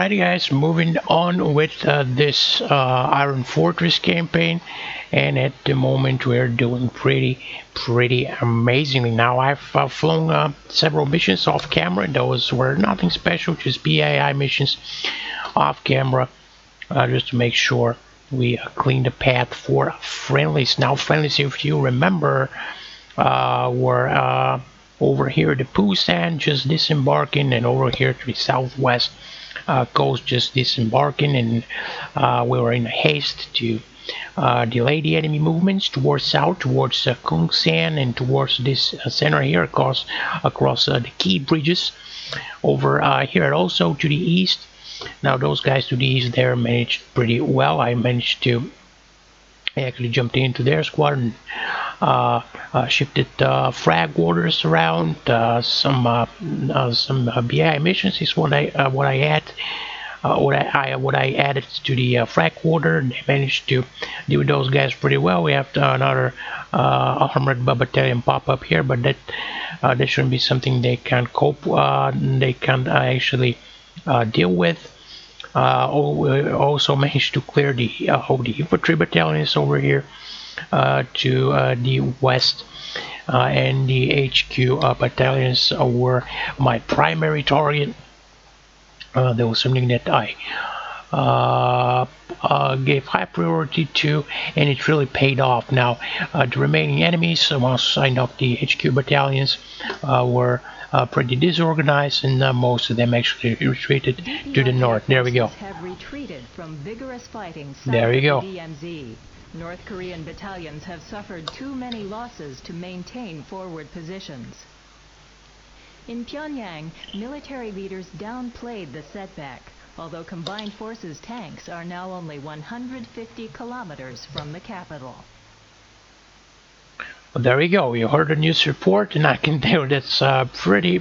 Alrighty guys, moving on with this Iron Fortress campaign, and at the moment we're doing pretty amazingly. Now I've flown several missions off camera. Those were nothing special, just BAI missions off camera, just to make sure we clean the path for friendlies. Now friendlies, if you remember, were over here the Busan just disembarking, and over here to the southwest coast just disembarking, and we were in haste to delay the enemy movements towards south, towards Kungsan, and towards this center here across the key bridges over here, and also to the east. Now those guys to the east there managed pretty well. I managed to actually jumped into their squad and shifted frag waters around. Some BI missions is what I added to the frag water. They managed to do those guys pretty well. We have another armored battalion pop up here, but that shouldn't be something they can cope. They can actually deal with. Also managed to clear the infantry battalions over here to the west, and the HQ battalions were my primary target. That was something that I gave high priority to, and it really paid off. Now the remaining enemies, once I knocked the HQ battalions, were pretty disorganized, and most of them actually retreated to the north. There we go. Have retreated from vigorous fighting south there we go. of the DMZ. North Korean battalions have suffered too many losses to maintain forward positions. In Pyongyang, military leaders downplayed the setback, although combined forces tanks are now only 150 kilometers from the capital. Well, there we go. You heard the news report, and I can tell that's pretty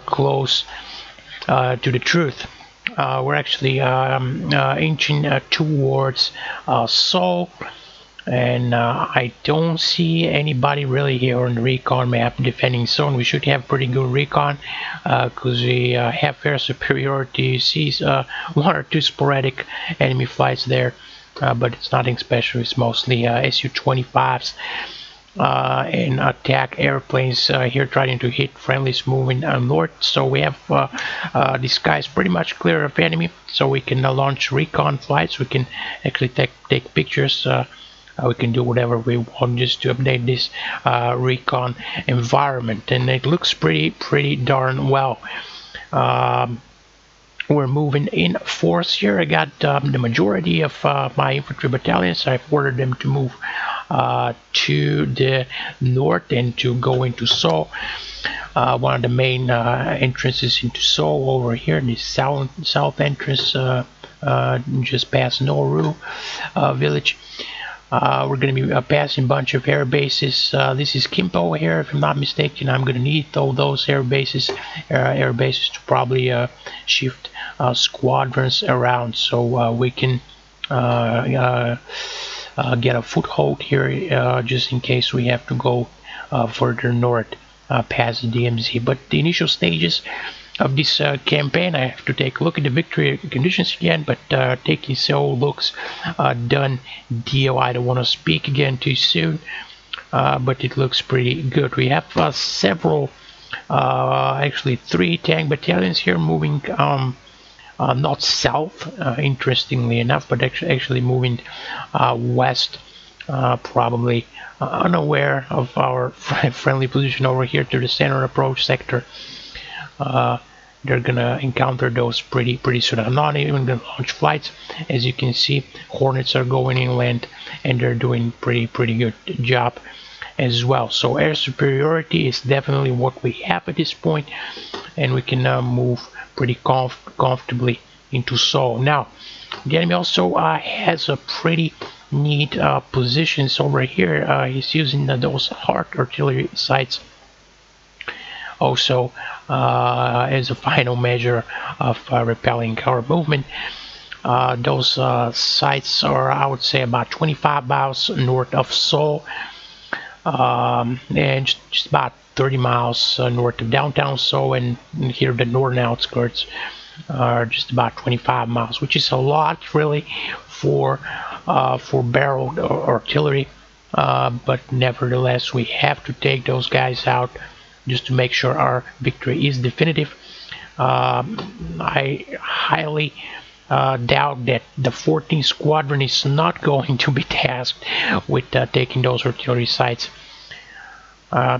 close to the truth. We're actually inching towards Seoul, and I don't see anybody really here on the recon map defending zone. We should have pretty good recon because we have fair superiority. Sees one or two sporadic enemy flights there, but it's nothing special. It's mostly Su-25s and attack airplanes here trying to hit friendlies moving north. So we have the skies pretty much clear of enemy, so we can launch recon flights. We can actually take pictures. We can do whatever we want just to update this recon environment, and it looks pretty darn well. We're moving in force here. I got the majority of my infantry battalions. I've ordered them to move to the north and to go into Seoul. One of the main entrances into Seoul over here, the south entrance, just past Noru village. We're going to be passing a bunch of air bases. This is Kimpo here, if I'm not mistaken. I'm going to need all those air bases to probably shift squadrons around, so we can get a foothold here, just in case we have to go further north past the DMZ. But the initial stages of this campaign, I have to take a look at the victory conditions again, but taking Seoul looks done deal. I don't want to speak again too soon, but it looks pretty good. We have several, actually 3 tank battalions here moving not south, interestingly enough, but actually moving west, probably unaware of our friendly position over here to the center approach sector. They're gonna encounter those pretty soon. I'm not even gonna launch flights. As you can see, Hornets are going inland, and they're doing pretty good job as well. So air superiority is definitely what we have at this point, and we can move pretty comfortably into Seoul. Now the enemy also has a pretty neat positions over here. He's using those hard artillery sites also as a final measure of repelling our movement. Those sites are, I would say, about 25 miles north of Seoul, and just about 30 miles north of downtown Seoul, and here the northern outskirts just about 25 miles, which is a lot really for barreled artillery. But nevertheless, we have to take those guys out just to make sure our victory is definitive. I highly doubt that the 14th Squadron is not going to be tasked with taking those artillery sites.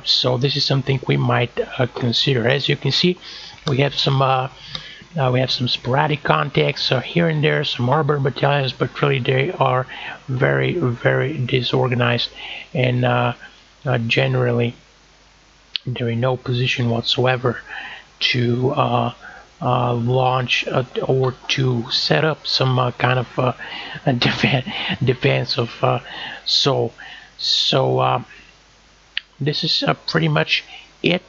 So this is something we might consider. As you can see, we have some sporadic contacts here and there, some arbor battalions, but really they are very, very disorganized, and generally they're in no position whatsoever to launch or to set up some kind of defense of so this is pretty much it.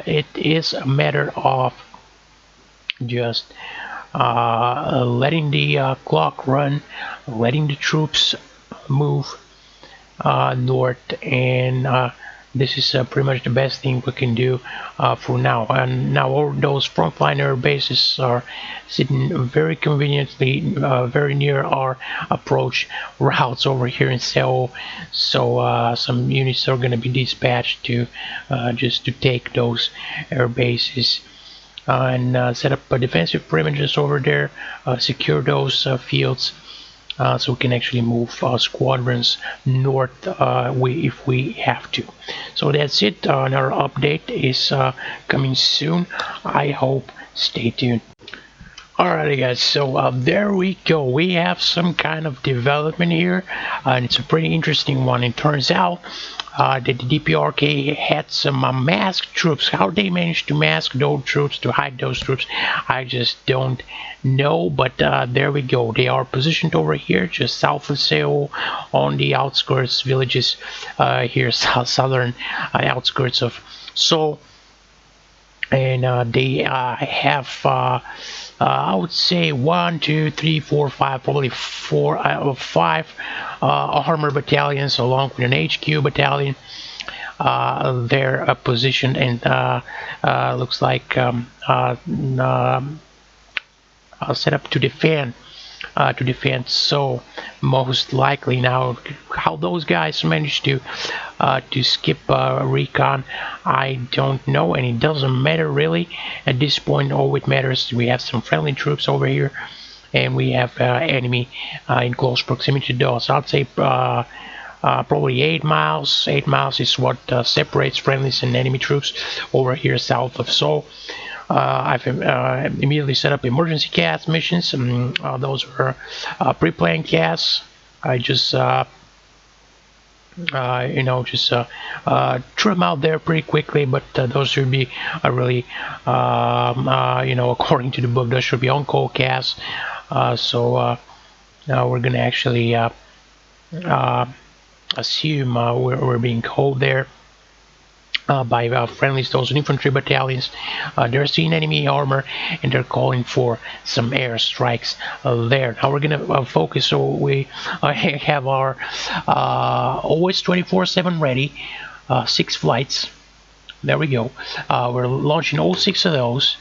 It is a matter of just letting the clock run, letting the troops move north, and this is pretty much the best thing we can do for now. And now all those frontliner bases are sitting very conveniently very near our approach routes over here in Seoul, so some units are going to be dispatched to just to take those air bases and set up defensive perimeters over there, secure those fields, so we can actually move squadrons north if we have to. So that's it. Another update is coming soon. I hope. Stay tuned. Alrighty guys, so there we go. We have some kind of development here, and it's a pretty interesting one. It turns out that the DPRK had some masked troops. How they managed to mask those troops, to hide those troops, I just don't know, but there we go. They are positioned over here, just south of Seoul, on the outskirts villages here, southern outskirts of Seoul. And they have I would say 1, 2, 3, 4, 5, probably 5 armor battalions along with an HQ battalion. They're positioned and looks like set up to defend. So most likely now, how those guys managed to skip recon, I don't know, and it doesn't matter really at this point. All it matters, we have some friendly troops over here, and we have enemy in close proximity to us. I'd say probably 8 miles. 8 miles is what separates friendlies and enemy troops over here south of Seoul. I've immediately set up emergency cast missions. Those are pre-planned casts. I just trim out there pretty quickly, but those should be really according to the book, those should be on-call casts. So now we're gonna actually assume we're being called there by friendlies, those infantry battalions. They're seeing enemy armor and they're calling for some air strikes there. Now we're gonna focus, so we have our always 24/7 ready 6 flights. There we go. We're launching all 6 of those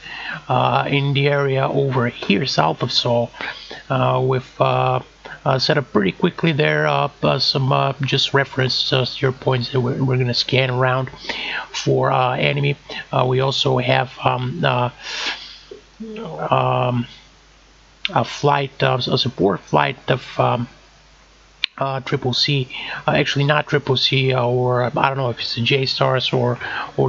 in the area over here south of Seoul, with set up pretty quickly there some just reference your points that we're going to scan around for enemy. We also have a flight, a support flight of triple C, actually not triple C, or I don't know if it's a J stars or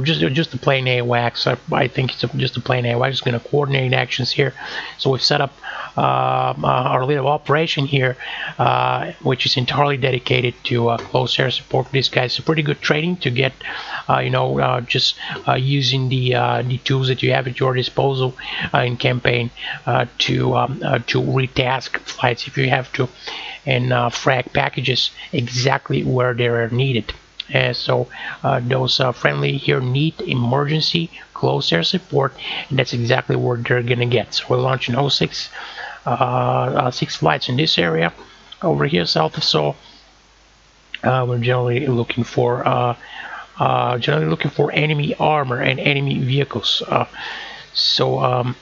just a plain AWACS. I think it's just a plain AWACS. It's going to coordinate actions here. So we've set up our little operation here, which is entirely dedicated to close air support. These guys are pretty good training to get, just using the tools that you have at your disposal in campaign to retask flights if you have to, and frag packages exactly where they are needed. So those friendly here need emergency close air support, and that's exactly what they're gonna get. So we're launching 06 6 flights in this area over here south of Seoul. We're generally looking for enemy armor and enemy vehicles. So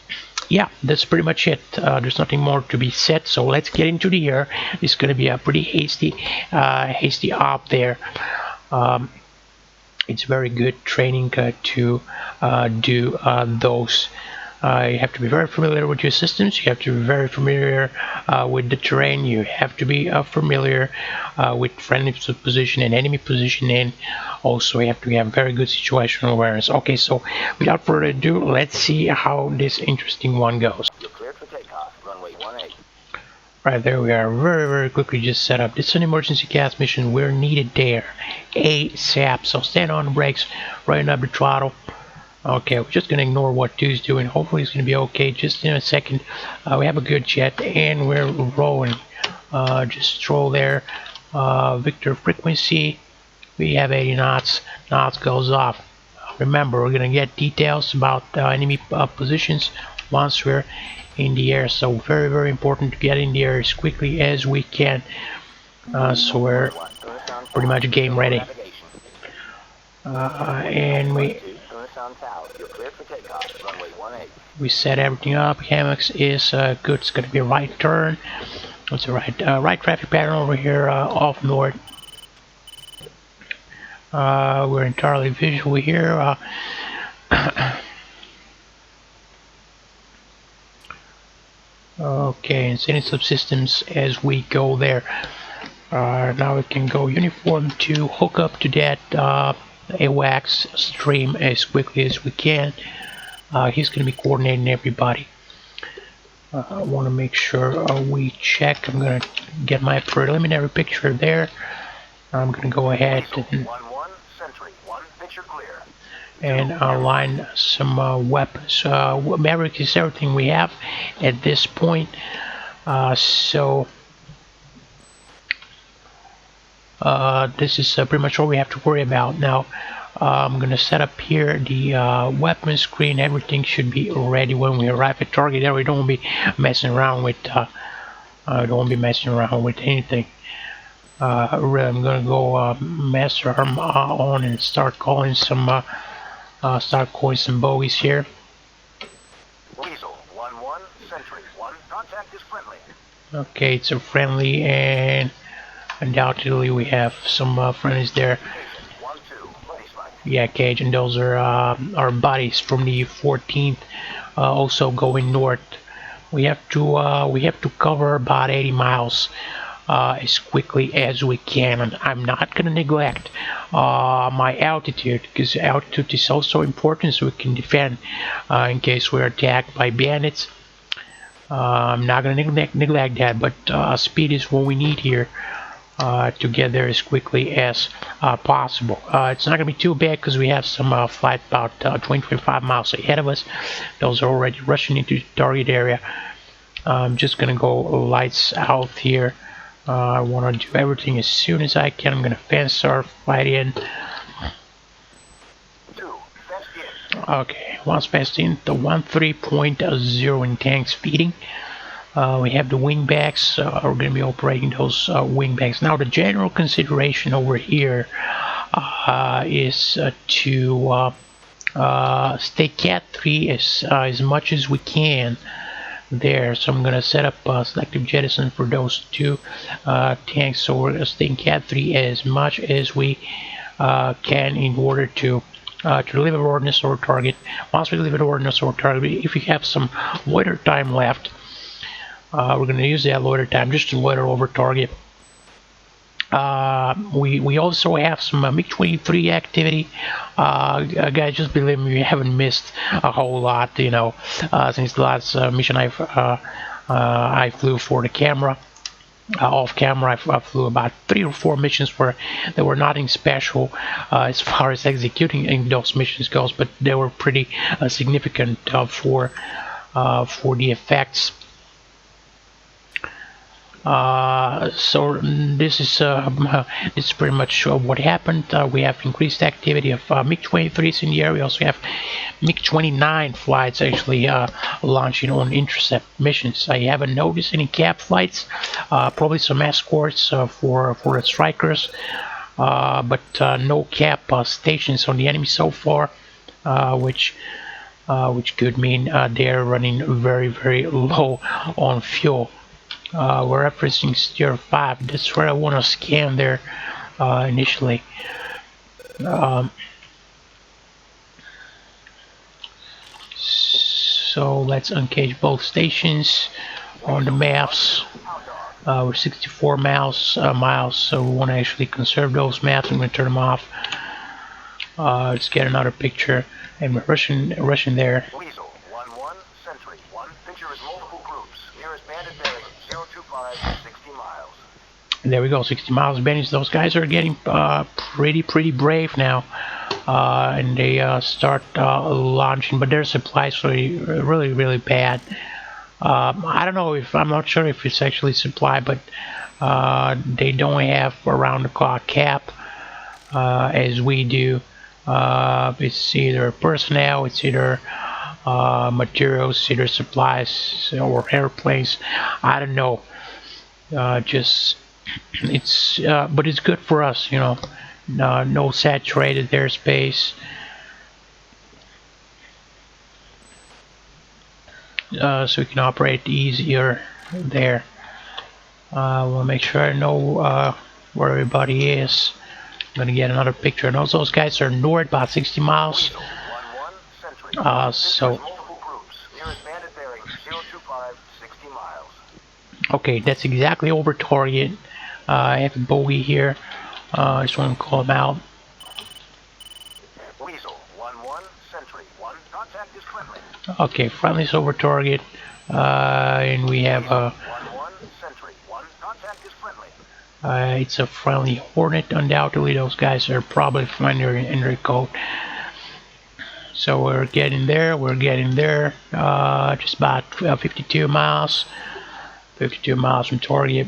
yeah, that's pretty much it. There's nothing more to be said, so let's get into the air. It's going to be a pretty hasty up there. Um, it's very good training to do those. You have to be very familiar with your systems. You have to be very familiar with the terrain. You have to be familiar with friendly position and enemy position, and also you have to have very good situational awareness. Okay, so without further ado, let's see how this interesting one goes. You're cleared for takeoff. Runway 18. Right, there we are. Very quickly just set up. This is an emergency gas mission. We're needed there ASAP. So stand on the brakes, right up the throttle. Okay, we're just gonna ignore what 2's doing. Hopefully it's gonna be okay. Just in a second, we have a good jet and we're rolling. Just stroll there. Victor frequency. We have 80 knots. Knots goes off. Remember, we're gonna get details about enemy positions once we're in the air. So very important to get in the air as quickly as we can. So we're pretty much game ready. And we set everything up. Hammocks is good. It's gonna be a right turn. What's the right traffic pattern over here off north. We're entirely visual here. Okay, and setting subsystems as we go there. Now we can go uniform to hook up to that AWACS stream as quickly as we can. He's going to be coordinating everybody. I want to make sure we check. I'm going to get my preliminary picture there. I'm going to go ahead and align some weapons. Maverick is everything we have at this point. So this is pretty much all we have to worry about now. I'm gonna set up here the weapon screen. Everything should be ready when we arrive at target area. We don't be messing around with anything. Really, I'm gonna go master arm on and start calling some bogeys here. Weasel 1-1, Sentry 1, contact is friendly. Okay, it's a friendly, and undoubtedly we have some friendlies there. Yeah, Cage, and those are our buddies from the 14th, also going north. We have to cover about 80 miles as quickly as we can, and I'm not gonna neglect my altitude, because altitude is also important so we can defend in case we're attacked by bandits. I'm not gonna neglect that, but speed is what we need here. To get there as quickly as possible. It's not going to be too bad because we have some flight about 20-25 miles ahead of us. Those are already rushing into the target area. I'm just going to go lights out here. I want to do everything as soon as I can. I'm going to fence our flight in. Okay, once passed in, the 13.0 in tanks feeding. We have the wingbacks. We're going to be operating those wingbacks. Now the general consideration over here is to stay Cat 3 as much as we can there. So I'm going to set up selective jettison for those two tanks. So we're staying Cat 3 as much as we can in order to deliver ordnance or target. Once we deliver ordnance or target, if we have some loiter time left, we're going to use that loiter time just to loiter over target. We also have some MiG-23 activity. Guys, just believe me, we haven't missed a whole lot, you know, since the last mission I flew for the camera. Off camera, I flew about 3 or 4 missions where there were nothing special as far as executing in those missions goes, but they were pretty significant for the effects. So this is pretty much what happened. We have increased activity of MiG-23s in the area. We also have MiG-29 flights actually launching on intercept missions. I haven't noticed any cap flights, probably some escorts for the strikers, but no cap stations on the enemy so far, which which could mean they're running very low on fuel. We're referencing Steer 5. That's where I want to scan there initially. So let's uncage both stations on the maps. We're 64 miles, so we want to actually conserve those maps. I'm going to turn them off. Let's get another picture, and we're rushing there. Weasel, 1-1, Sentry, 1. Picture is multiple groups. Nearest bandit bearing, 025, 60 miles. There we go, 60 miles bandits. Those guys are getting pretty brave now. And they start launching, but their supplies are really bad. I don't know if, I'm not sure if it's actually supply, but they don't have around the clock cap as we do. It's either personnel, it's either materials, either supplies or airplanes. I don't know. Just it's but it's good for us, you know. No saturated airspace. So we can operate easier there. We'll make sure I know where everybody is. I'm gonna get another picture. And also those guys are north about 60 miles. So okay, that's exactly over target. I have a bogey here. I just want to call him out. Weasel, 1-1, Sentry, 1. Contact is friendly. Okay, friendly's over target. And we have 1-1, Sentry, 1. Contact is friendly. It's a friendly Hornet. Undoubtedly, those guys are probably familiar in their code. So we're getting there. Just about 52 miles. 52 miles from target.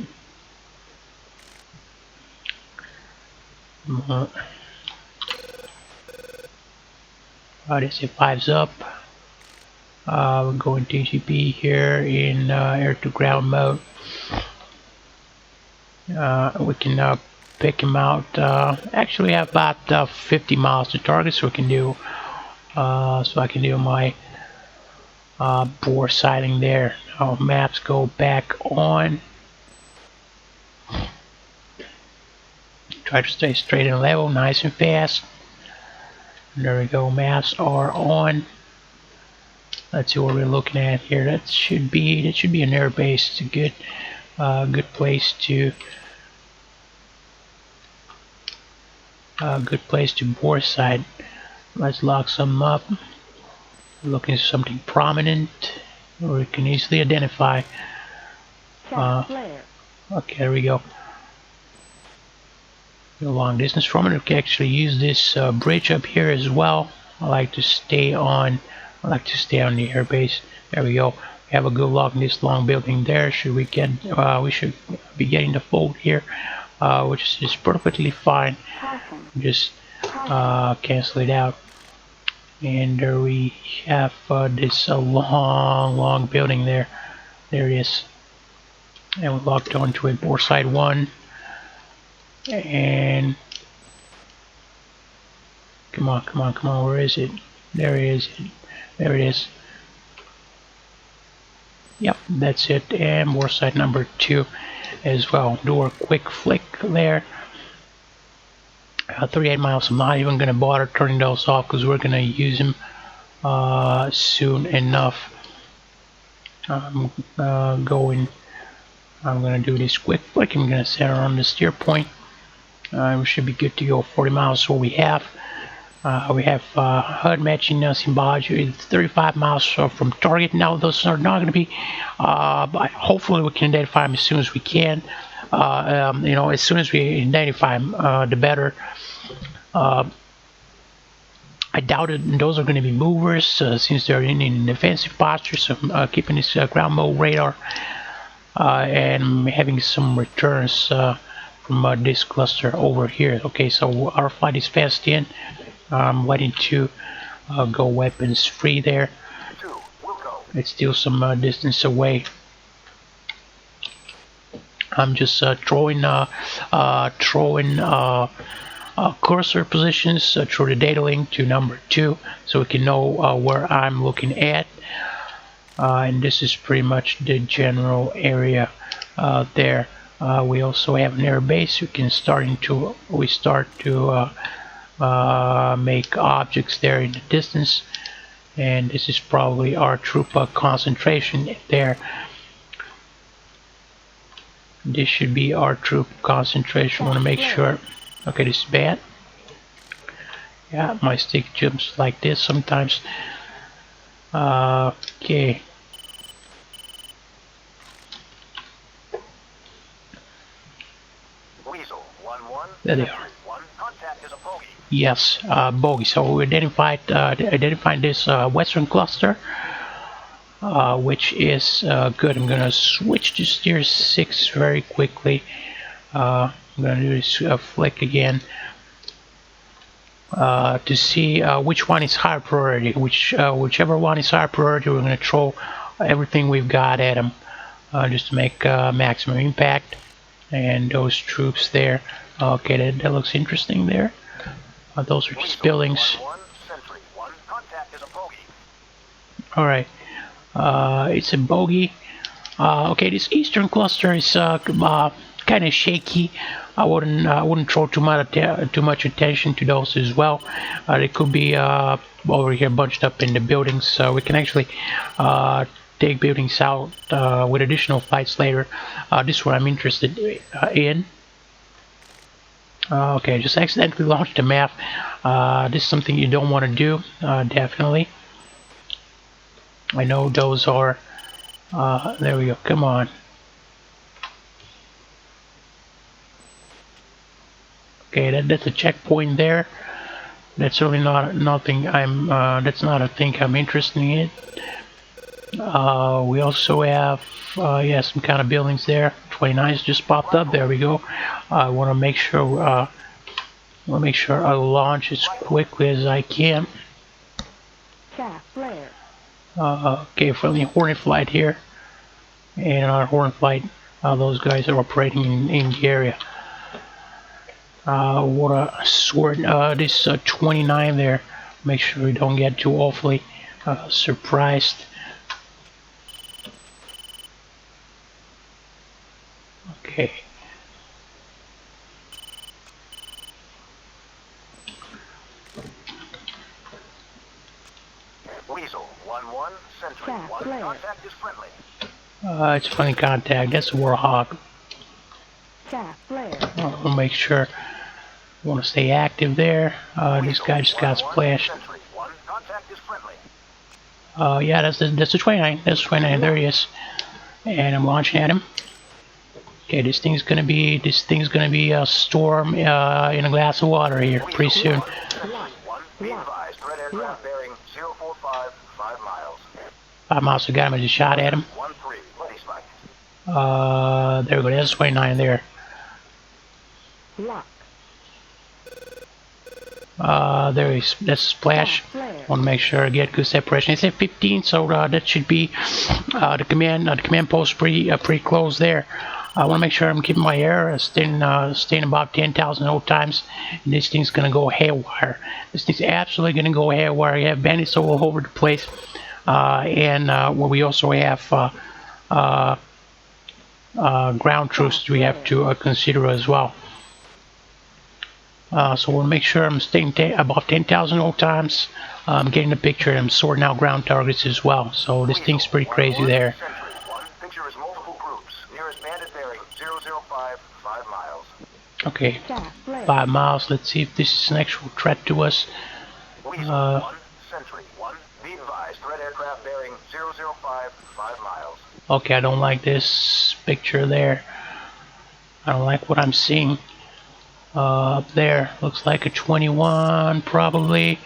This is 5's up. We're going TCP here in air to ground mode. We can pick him out. Actually, we have about 50 miles to target, so we can do. So I can do my bore sighting there. Our maps go back on. Try to stay straight and level, nice and fast. There we go, maps are on. Let's see what we're looking at here. That should be an air base. It's a good place to bore sight. Let's lock some up. Looking for something prominent, or we can easily identify. Okay, there we go. A long distance from it. We can actually use this bridge up here as well. I like to stay on the airbase. There we go. We have a good lock in this long building there. Should we get? We should be getting the fold here, which is perfectly fine. Just cancel it out. And there we have this long building there. There it is. And we locked onto it. Bore side 1. And come on, where is it? There it is. Yep, that's it. And bore side number 2 as well. Do a quick flick there. 38 miles. I'm not even gonna bother turning those off because we're gonna use them soon enough. I'm gonna do this quick flick. I'm gonna center on the steer point. We should be good to go. 40 miles is what we have. HUD matching symbology. It's 35 miles from target. Now those are not going to be, but hopefully we can identify them as soon as we can. You know, as soon as we identify them, the better. I doubt it. Those are going to be movers since they're in defensive posture. So I'm keeping this ground mode radar and having some returns from this cluster over here. Okay, so our flight is fast in. I'm waiting to go weapons free there. It's still some distance away. I'm just throwing cursor positions through the data link to number 2, so we can know where I'm looking at. And this is pretty much the general area there. We also have an air base. We start to make objects there in the distance, and this is probably our troop concentration there. This should be our troop concentration. Want to make sure. Okay, this is bad. Yeah, my stick jumps like this sometimes. Okay. Weasel 1-1. There they are. One contact is a bogey. Yes, bogey. So we identified this western cluster, which is good. I'm gonna switch to steer 6 very quickly. I'm gonna do this flick again to see which one is high priority. Whichever one is high priority, we're gonna throw everything we've got at them just to make maximum impact. And those troops there. Okay, that looks interesting there. Those are just buildings. Alright, it's a bogey. Okay, this eastern cluster is kind of shaky. I wouldn't throw too much attention to those as well. They could be over here bunched up in the buildings, so we can actually take buildings out with additional fights later. This is what I'm interested in. Okay, just accidentally launched the map. This is something you don't want to do, definitely. I know those are... there we go, come on. Okay, that's a checkpoint there. That's really nothing that's not a thing I'm interested in. We also have yeah, some kind of buildings there. 29's just popped up. There we go. I want to make sure I launch as quickly as I can. Okay, friendly Hornet flight here, and another Hornet flight. Those guys are operating in the area. What a sword! This 29 there. Make sure we don't get too awfully surprised. Okay. Weasel 1-1, Sentry 1. Contact is friendly. It's friendly contact. That's a Warhawk. I'll make sure. I want to stay active there. This guy just got splashed. Yeah, that's the 29. That's the 29. There he is. And I'm launching at him. Okay, this thing's gonna be a storm in a glass of water here pretty soon. 5 miles. I got him. I just shot at him. There we go. That's 29 there. There is. That's a splash. Want to make sure I get good separation. It's at 15, so that should be the command post pretty close there. I want to make sure I'm keeping my air staying about 10,000 old times. And this thing's gonna go haywire. This thing's absolutely gonna go haywire. You have bandits all over the place, and where we also have ground troops we have to consider as well. So I want to make sure I'm staying about 10,000 old times. I'm getting the picture, and I'm sorting out ground targets as well. So this thing's pretty crazy there. Picture is multiple groups. Nearest bandit bearing 005, 5 miles. Okay, 5 miles. Let's see if this is an actual threat to us. Weasel 1, Sentry 1. Be advised, threat aircraft bearing 005, 5 miles. Okay, I don't like this picture there. I don't like what I'm seeing. Up there, looks like a 21 probably.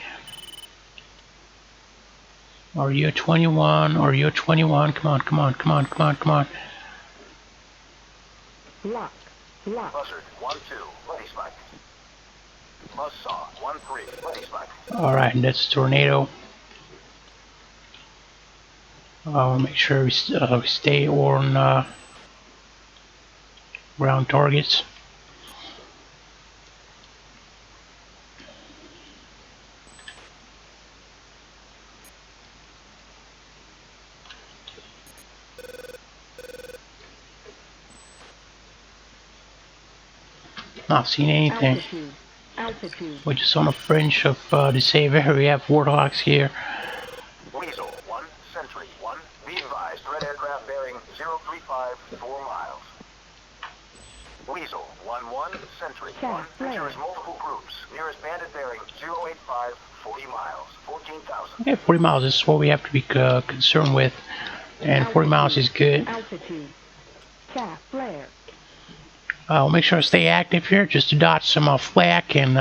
Are you a 21? Are you a 21? Come on, come on, come on, come on, come on. Buzzard 1-2, ready spike. Buzzsaw 1-3, ready spike. Alright, that's Tornado. Make sure we stay on ground targets. Not seeing anything. We're just on the fringe of the save area. We have warthogs here. Weasel 1, Sentry 1, be advised, threat aircraft bearing 035, 4 miles. Weasel 1-1, Sentry 1, picture is multiple groups. Nearest bandit bearing 085, 40 miles, 14,000. Okay, 40 miles is what we have to be concerned with. And 40 miles is good. We'll make sure to stay active here just to dodge some flak and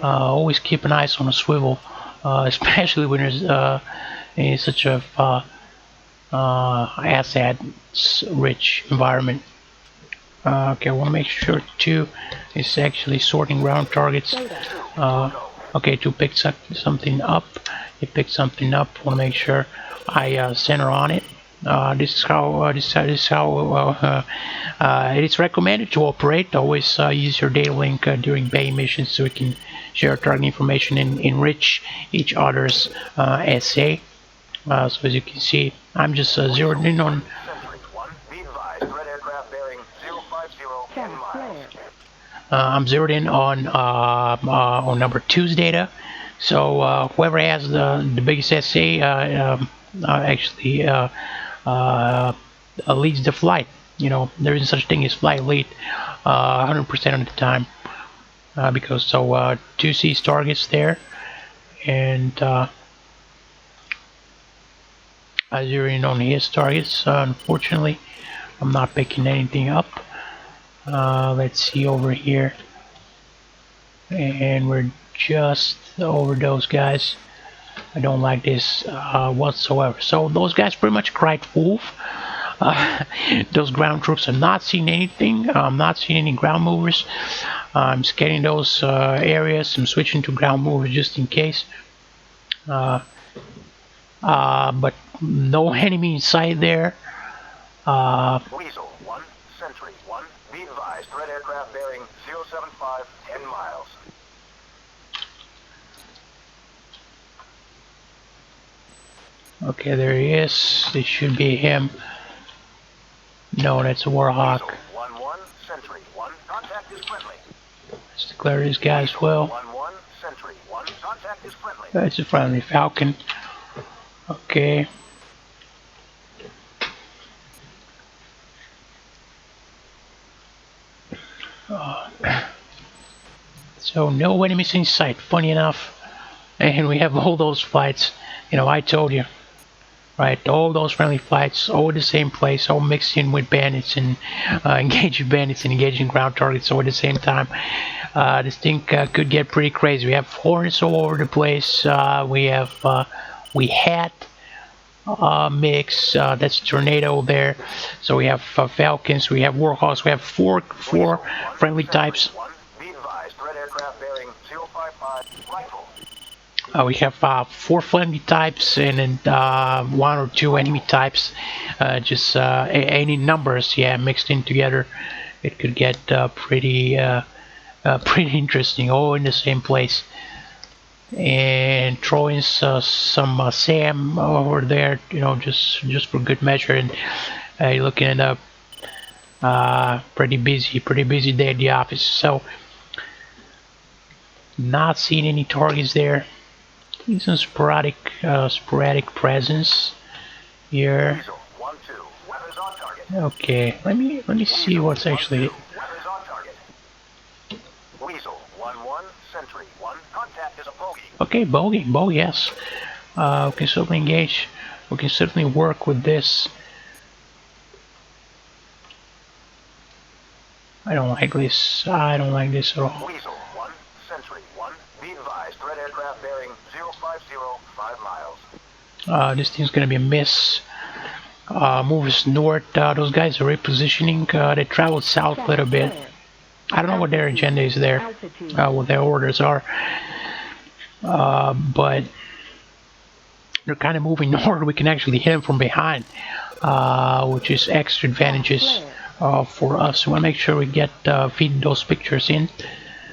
always keep an eye on the swivel, especially when there's in such a asset-rich environment. Okay, I want to make sure too is actually sorting ground targets. Okay, to pick something up. It picked something up. Want to make sure I center on it. This is how it is recommended to operate. Always use your data link during Bay missions so we can share target information and enrich each other's SA. So as you can see, I'm just zeroed in on. I'm zeroed in on number 2's data. So whoever has the biggest SA actually leads the flight. You know, there isn't such thing as flight lead 100% of the time, because so 2C's targets there, and I zero in on his targets. Unfortunately, I'm not picking anything up. Let's see over here, and we're just over those guys. I don't like this whatsoever. So those guys pretty much cried wolf. Those ground troops are not seeing anything. I'm not seeing any ground movers. I'm scanning those areas. I'm switching to ground movers just in case. But no enemy in sight there. Weasel 1, Sentry 1, be advised, threat aircraft bearing 075, 10 miles. Okay, there he is. This should be him. No, that's a Warhawk. 1-1, Sentry 1, contact is friendly. Let's declare this guy as well. 1-1, Sentry 1, contact is friendly. That's a friendly Falcon. Okay. So no enemies in sight, funny enough. And we have all those fights. You know, I told you. Right, all those friendly fights, all in the same place, all mixed in with bandits and engaging bandits and engaging ground targets all at the same time. This thing could get pretty crazy. We have hornets all over the place. We had mix. That's tornado there. So we have Falcons. We have Warhawks. We have four friendly types. Be advised, threat aircraft bearing 055, rifle. We have 4 friendly types and then 1 or 2 enemy types. Just any numbers, yeah, mixed in together. It could get pretty interesting, all in the same place. And throwing some SAM over there, you know, just for good measure. And you're looking at a pretty busy day at the office. So not seeing any targets there. Some sporadic presence here. Okay, let me see what's actually. Okay, bogey, yes. We can certainly engage. We can certainly work with this. I don't like this. I don't like this at all. This thing's gonna be a miss. Move us north. Those guys are repositioning. They traveled south a little bit. I don't know what their agenda is there, what their orders are, but they're kind of moving north. We can actually hit them from behind, which is extra advantages for us. We want to make sure we get feed those pictures in.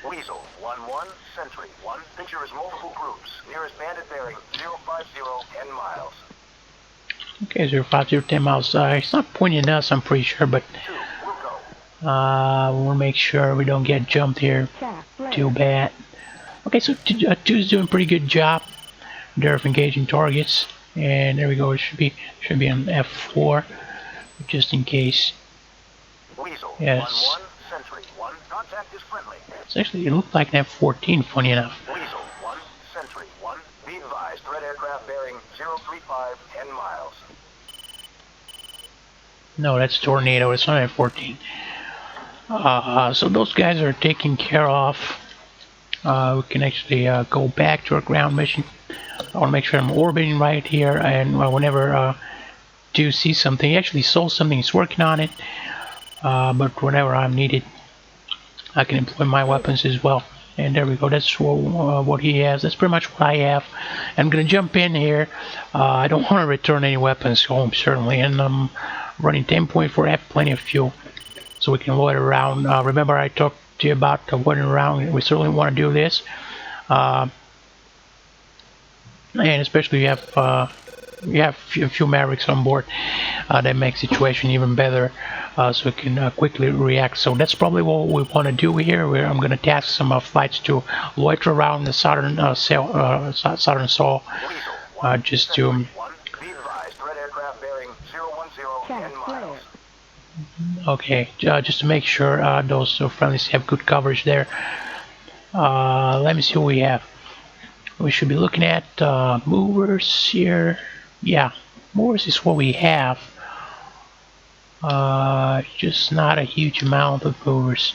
Weasel 1-1, Sentry 1. Picture is multiple groups. Nearest bandit bearing 050, 10 miles. Okay, 050, 10 miles. It's not pointing at us, I'm pretty sure, but We want to make sure we don't get jumped here too bad. Okay, so two's doing a pretty good job there of engaging targets, and there we go. It should be on F4, just in case. Weasel, Yes. 1-1, Sentry 1, contact is friendly. It's actually, it looked like an F14, funny enough. Weasel, 1, Sentry 1, be advised, threat aircraft bearing 035, 10 miles. No, that's Tornado, it's not F14. So those guys are taken care of. We can actually go back to our ground mission. I want to make sure I'm orbiting right here, and whenever do see something, he actually saw something, he's working on it. But whenever I'm needed, I can employ my weapons as well. And there we go, that's what he has. That's pretty much what I have. I'm gonna jump in here. I don't want to return any weapons home, certainly, and I'm running 10.4, I have plenty of fuel, so we can loiter around. Remember I talked to you about loitering around. We certainly want to do this. And especially you have a few Mavericks on board. That makes the situation even better, so we can quickly react. So that's probably what we want to do here. Where I'm going to task some flights to loiter around the southern southern Sol, just to. Be advised, threat aircraft bearing 010, 10 miles. Okay, just to make sure those friendlies have good coverage there. Let me see what we have. We should be looking at movers here. Yeah, movers is what we have. Just not a huge amount of movers.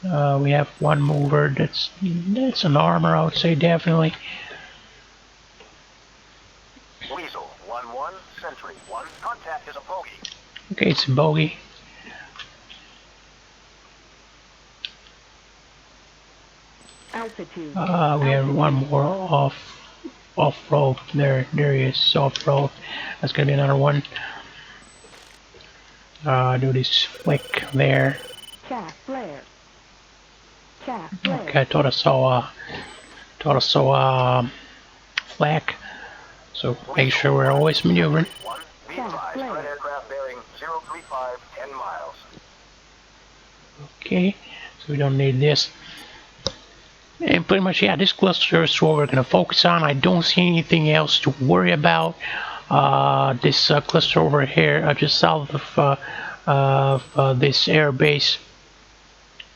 We have one mover. That's an armor, I would say, definitely. Weasel 1-1, Sentry 1, contact is a bogey. Okay, it's a bogey. Altitude. We have one more off-road. There he is, off-road. That's gonna be another one. Do this flick there. Flare. Okay, I thought I saw flak. So make sure we're always maneuvering. Be advised, threat aircraft bearing 035, 10 miles. Okay, so we don't need this. And pretty much, yeah, this cluster is what we're going to focus on. I don't see anything else to worry about. This cluster over here, just south of this air base,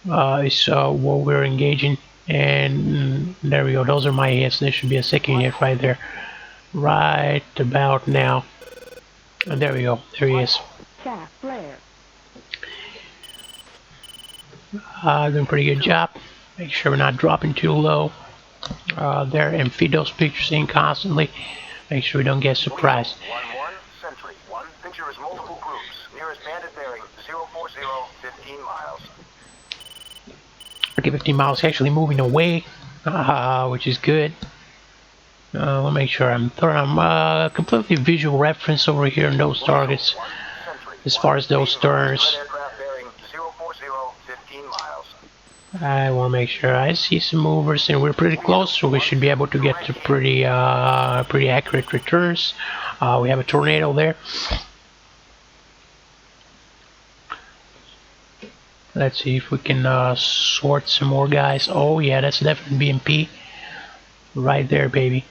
is what we're engaging. And there we go, those are my hits. There should be a second hit right there. Right about now. And there we go, there he is. Flare. Doing a pretty good job. Make sure we're not dropping too low there, and feed those pictures in constantly. Make sure we don't get surprised. 1-1, Sentry 1, picture is multiple groups. Nearest bandit bearing 040, 15 miles. Okay, 15 miles actually moving away, which is good. Let me make sure I'm completely visual reference over here on those targets. As far as those turns, I want to make sure I see some movers, and we're pretty close, so we should be able to get to pretty accurate returns. We have a tornado there. Let's see if we can sort some more guys. Oh yeah, that's definitely BMP. Right there, baby.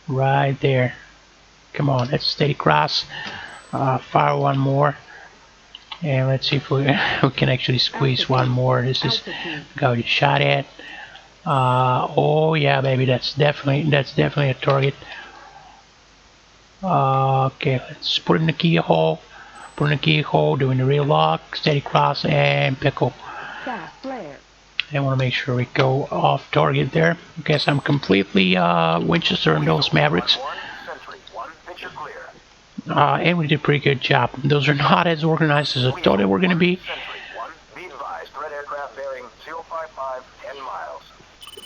Right there. Come on, let's steady cross. Fire one more. And let's see if we can actually squeeze one more. This is guy we shot at. Oh yeah, baby, that's definitely a target. Okay, let's put in the keyhole. Put in the keyhole, doing the real lock, steady cross, and pickle. I want to make sure we go off target there. Okay, so I'm completely Winchester on those Mavericks. And we did a pretty good job. Those are not as organized as I thought they were going to be.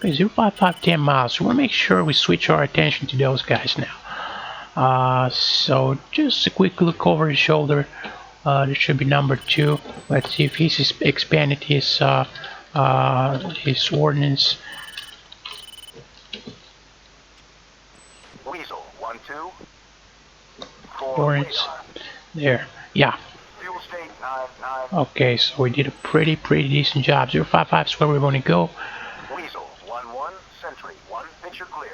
Okay, 055, 10 miles. So we want to make sure we switch our attention to those guys now. So just a quick look over his shoulder. There should be number 2. Let's see if he's expanded his ordnance. Weasel 1-2. Ordnance. There. Yeah. Fuel state 9-9. Okay, so we did a pretty decent job. 055 is where we want to go. Weasel 1-1, Sentry 1, picture clear.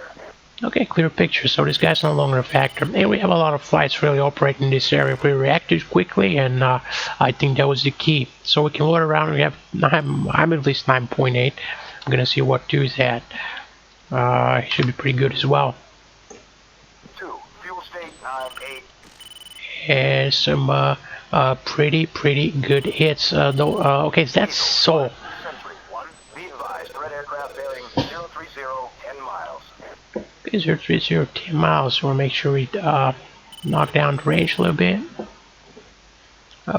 Okay, clear picture, so this guy's no longer a factor. And we have a lot of flights really operating in this area. We reacted quickly, and I think that was the key. So we can load around. We have I'm at least 9.8. I'm gonna see what 2 is at. It should be pretty good as well. 2, fuel state 9-8. And some pretty good hits. Though. Okay, that's Seoul. Sentry 1, be advised, threat aircraft bearing 030, 10 miles. Okay, 030, 10 miles. So we'll make sure we knock down the range a little bit.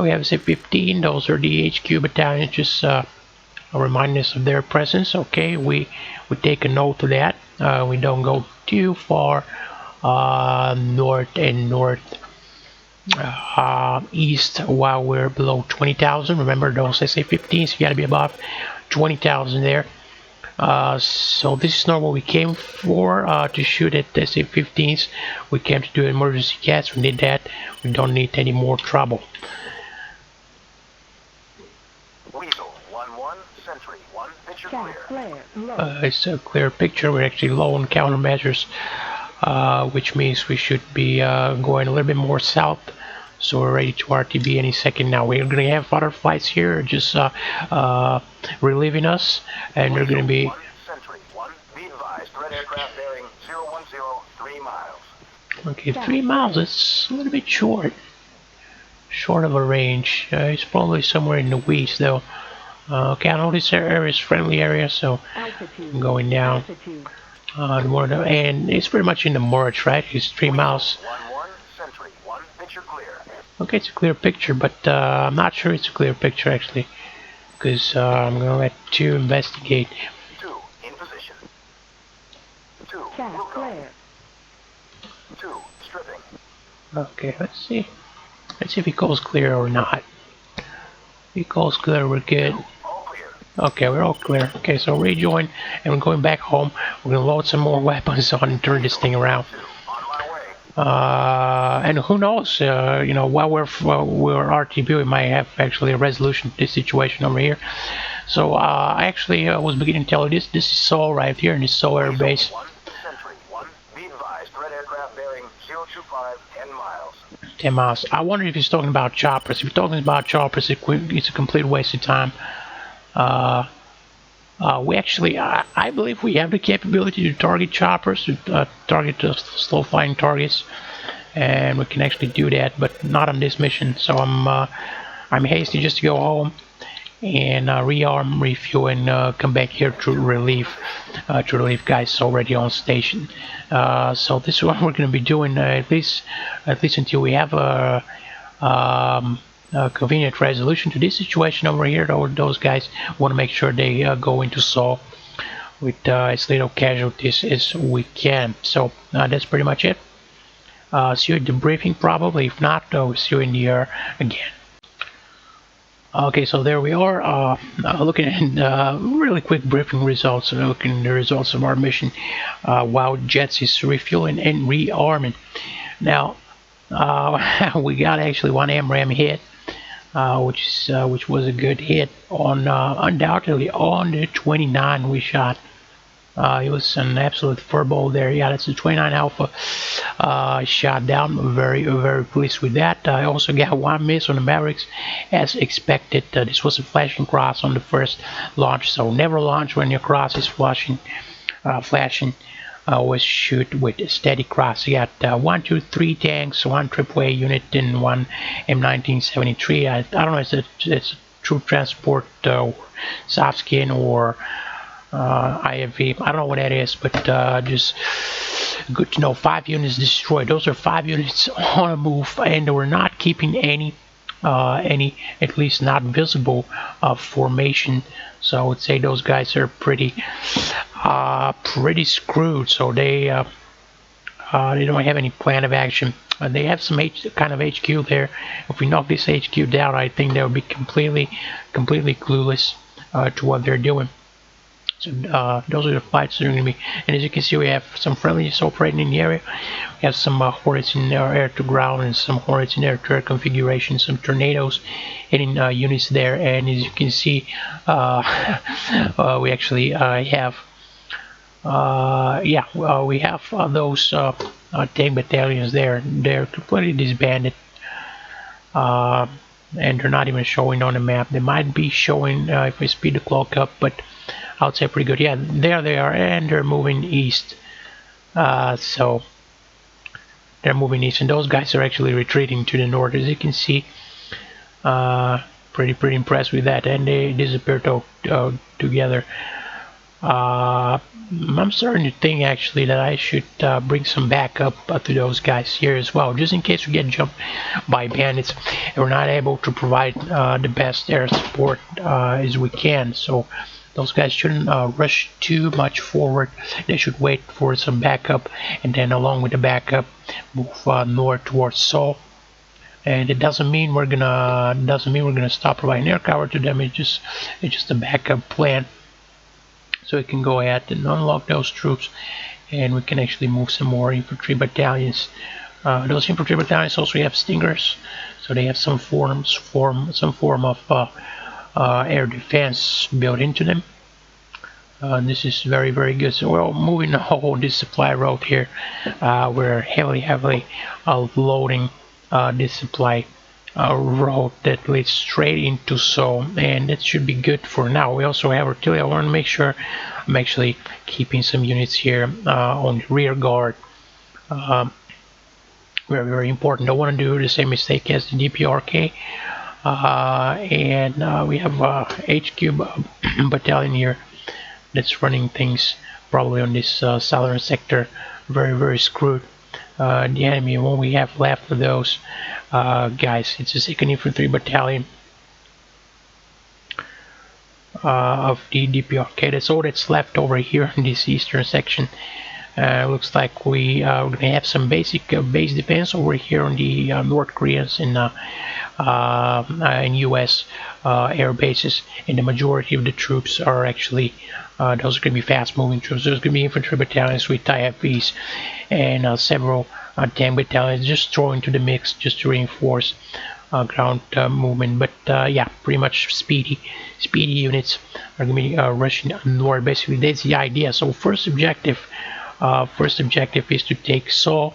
We have C-15. Those are the HQ battalions, just remind us of their presence. Okay, we take a note of that. We don't go too far north and east while we're below 20,000. Remember those SA-15s, you gotta be above 20,000 there. So this is not what we came for, to shoot at SA-15s. We came to do emergency cats. We did that. We don't need any more trouble. Weasel 1-1, Sentry 1, picture clear. It's a clear picture. We're actually low on countermeasures, which means we should be going a little bit more south. So we're ready to RTB any second now. We're going to have other flights here just relieving us, and they're going to be... Sentry 1, be advised, threat aircraft bearing 010, 3 miles. Okay, 3 miles, it's a little bit short. Short of a range. It's probably somewhere in the weeds though. Okay, I know this area is friendly area, so I'm going down. And it's pretty much in the march, right? It's 3 miles. 1-1, Sentry 1, picture clear. Okay, it's a clear picture, but I'm not sure it's a clear picture actually, because I'm gonna let 2 investigate. 2, in position. 2, will go. 2, stripping. Okay, let's see. Let's see if he calls clear or not. If he calls clear, we're good. All clear. Okay, we're all clear. Okay, so rejoin, and we're going back home. We're gonna load some more weapons on and turn this thing around. 2, on my way. And who knows? You know, while we're RTB, we might have actually a resolution to this situation over here. So I actually was beginning to tell you this. This is Seoul right here in this Seoul Air Base. 1, Sentry 1, be advised, threat aircraft bearing 025, 10 miles. 10 miles. I wonder if he's talking about choppers. If he's talking about choppers, it's a complete waste of time. We actually, I believe we have the capability to target choppers, to target slow flying targets, and we can actually do that, but not on this mission. So I'm hasty just to go home and rearm, refuel, and come back here to relieve guys already on station. So this is what we're going to be doing at least until we have a convenient resolution to this situation over here. Those guys want to make sure they go into Seoul with as little casualties as we can. So that's pretty much it. See you at the briefing probably. If not, we'll see you in the air again. Okay, so there we are, looking at really quick briefing results, looking at the results of our mission while Jets is refueling and rearming. Now, we got actually one AMRAAM hit, which was a good hit on undoubtedly on the 29 we shot. It was an absolute furball there. Yeah, that's the 29 Alpha shot down. I'm very pleased with that. I also got one miss on the Mavericks as expected. This was a flashing cross on the first launch, so never launch when your cross is flashing. Always shoot with a steady cross. You got 1, 2, 3 tanks, 1 AAA unit, and 1 M1973. I don't know if it's a troop transport, soft skin, or IFV. I don't know what that is, but just good to know. 5 units destroyed. Those are 5 units on a move, and we're not keeping any at least not visible formation. So I would say those guys are pretty screwed. So they don't have any plan of action. They have some kind of HQ there. If we knock this HQ down, I think they'll be completely clueless to what they're doing. So those are the fights that are going to be. And as you can see, we have some friendlies operating in the area. We have some Hornets in air-to-ground and some Hornets in air-to-air configuration, some tornadoes hitting units there. And as you can see, we actually have we have those tank battalions there. They're completely disbanded, and they're not even showing on the map. They might be showing if we speed the clock up, but I would say pretty good. Yeah, there they are, and they're moving east. So they're moving east, and those guys are actually retreating to the north, as you can see. Pretty impressed with that, and they disappeared together. I'm starting to think actually that I should bring some backup to those guys here as well, just in case we get jumped by bandits and we're not able to provide the best air support as we can. So those guys shouldn't rush too much forward. They should wait for some backup, and then along with the backup, move north towards Seoul. And it doesn't mean we're gonna stop providing air cover to them. It's just a backup plan, so we can go ahead and unlock those troops, and we can actually move some more infantry battalions. Those infantry battalions also have stingers, so they have some form of air defense built into them. This is very good. So we're moving on this supply road here. We're heavily loading this supply road that leads straight into Seoul, and that should be good for now. We also have artillery. I want to make sure I'm actually keeping some units here on the rear guard. Very important. Don't want to do the same mistake as the DPRK. And we have HQ battalion here that's running things probably on this southern sector. Very screwed. The enemy, what we have left of those guys, it's the 2nd Infantry Battalion of the DPRK. That's all that's left over here in this eastern section. Looks like we're going to have some basic base defense over here on the North Koreans and US air bases, and the majority of the troops are actually those are going to be fast moving troops. There's going to be infantry battalions with IFVs and several tank battalions just thrown into the mix just to reinforce ground movement. But yeah, pretty much speedy units are going to be rushing north. Basically, that's the idea. So first objective is to take Seoul.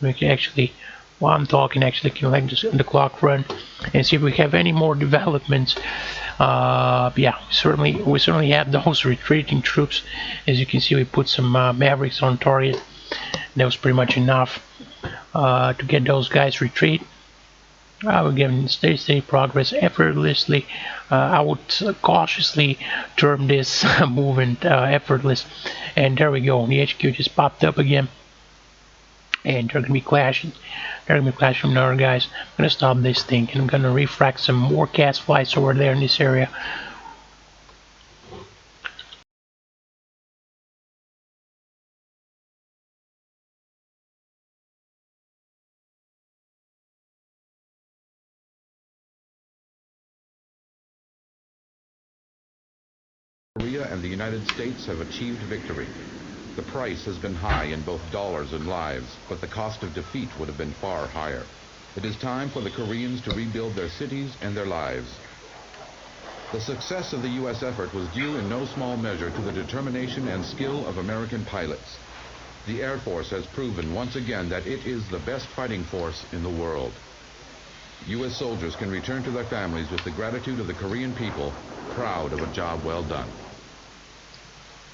We can actually, while I'm talking, actually can let the clock run and see if we have any more developments. Yeah, we certainly have those retreating troops. As you can see, we put some Mavericks on target. That was pretty much enough to get those guys retreat. We're getting steady progress effortlessly. I would cautiously term this movement effortless. And there we go. The HQ just popped up again, and they're gonna be clashing. They're gonna be clashing with other guys. I'm gonna stop this thing, and I'm gonna refract some more cast flights over there in this area. Korea and the United States have achieved victory. The price has been high in both dollars and lives, but the cost of defeat would have been far higher. It is time for the Koreans to rebuild their cities and their lives. The success of the U.S. effort was due in no small measure to the determination and skill of American pilots. The Air Force has proven once again that it is the best fighting force in the world. U.S. soldiers can return to their families with the gratitude of the Korean people, proud of a job well done.